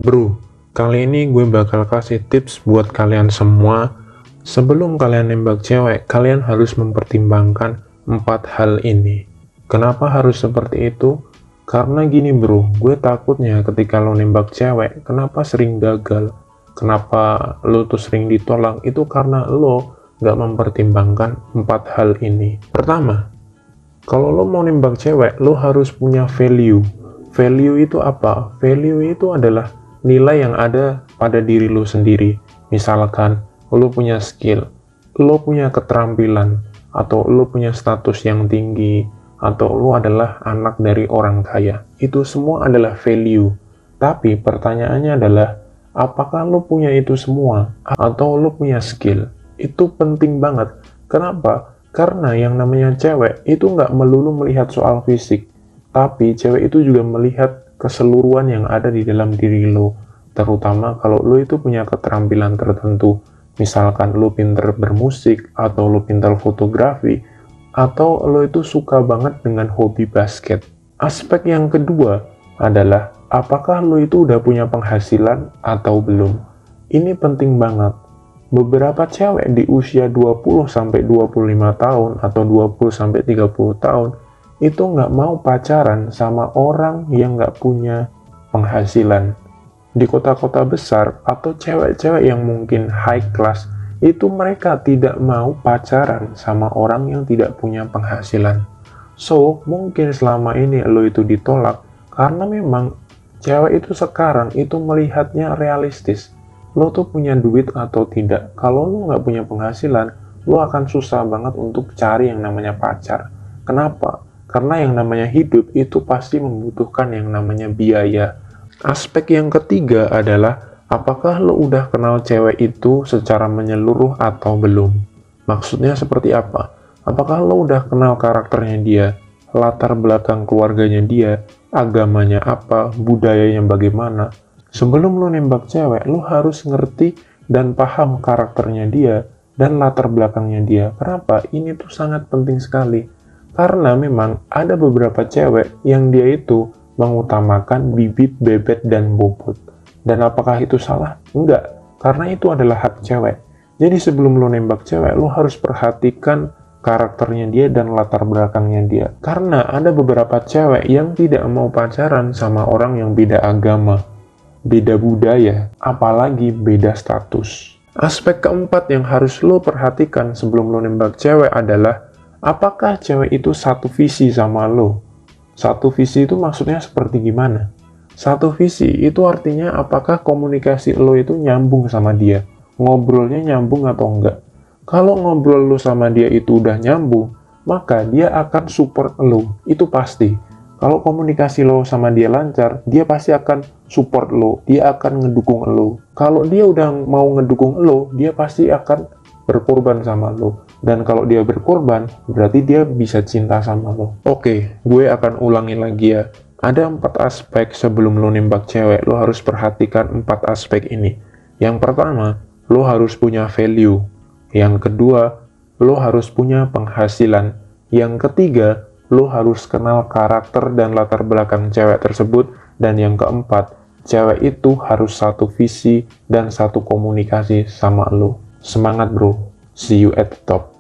Bro, kali ini gue bakal kasih tips buat kalian semua. Sebelum kalian nembak cewek, kalian harus mempertimbangkan 4 hal ini. Kenapa harus seperti itu? Karena gini bro, gue takutnya ketika lo nembak cewek, kenapa sering gagal? Kenapa lo tuh sering ditolak? Itu karena lo gak mempertimbangkan 4 hal ini. Pertama, kalau lo mau nembak cewek, lo harus punya value. Value itu apa? Value itu adalah nilai yang ada pada diri lo sendiri. Misalkan, lo punya skill, lo punya keterampilan, atau lo punya status yang tinggi, atau lo adalah anak dari orang kaya. Itu semua adalah value. Tapi pertanyaannya adalah, apakah lo punya itu semua? Atau lo punya skill? Itu penting banget. Kenapa? Karena yang namanya cewek itu nggak melulu melihat soal fisik. Tapi cewek itu juga melihat keseluruhan yang ada di dalam diri lo. Terutama kalau lo itu punya keterampilan tertentu. Misalkan lo pinter bermusik, atau lo pinter fotografi, atau lo itu suka banget dengan hobi basket. Aspek yang kedua adalah, apakah lo itu udah punya penghasilan atau belum? Ini penting banget. Beberapa cewek di usia 20-25 tahun atau 20-30 tahun itu nggak mau pacaran sama orang yang nggak punya penghasilan. Di kota-kota besar atau cewek-cewek yang mungkin high class, itu mereka tidak mau pacaran sama orang yang tidak punya penghasilan. So, mungkin selama ini lo itu ditolak karena memang cewek itu sekarang itu melihatnya realistis. Lo tuh punya duit atau tidak. Kalau lo nggak punya penghasilan, lo akan susah banget untuk cari yang namanya pacar. Kenapa? Karena yang namanya hidup itu pasti membutuhkan yang namanya biaya. Aspek yang ketiga adalah, apakah lo udah kenal cewek itu secara menyeluruh atau belum? Maksudnya seperti apa? Apakah lo udah kenal karakternya dia, latar belakang keluarganya dia, agamanya apa, budayanya bagaimana? Sebelum lo nembak cewek, lo harus ngerti dan paham karakternya dia dan latar belakangnya dia. Kenapa? Ini tuh sangat penting sekali. Karena memang ada beberapa cewek yang dia itu mengutamakan bibit, bebet, dan bobot. Dan apakah itu salah? Enggak, karena itu adalah hak cewek. Jadi sebelum lo nembak cewek, lo harus perhatikan karakternya dia dan latar belakangnya dia. Karena ada beberapa cewek yang tidak mau pacaran sama orang yang beda agama, beda budaya, apalagi beda status. Aspek keempat yang harus lo perhatikan sebelum lo nembak cewek adalah, apakah cewek itu satu visi sama lo? Satu visi itu maksudnya seperti gimana? Satu visi itu artinya apakah komunikasi lo itu nyambung sama dia? Ngobrolnya nyambung atau enggak? Kalau ngobrol lo sama dia itu udah nyambung, maka dia akan support lo. Itu pasti. Kalau komunikasi lo sama dia lancar, dia pasti akan support lo. Dia akan ngedukung lo. Kalau dia udah mau ngedukung lo, dia pasti akan berkorban sama lo. Dan kalau dia berkorban, berarti dia bisa cinta sama lo. Oke, gue akan ulangi lagi ya. Ada 4 aspek sebelum lo nembak cewek. Lo harus perhatikan 4 aspek ini. Yang pertama, lo harus punya value. Yang kedua, lo harus punya penghasilan. Yang ketiga, lo harus kenal karakter dan latar belakang cewek tersebut. Dan yang keempat, cewek itu harus satu visi dan satu komunikasi sama lo. Semangat bro, see you at the top.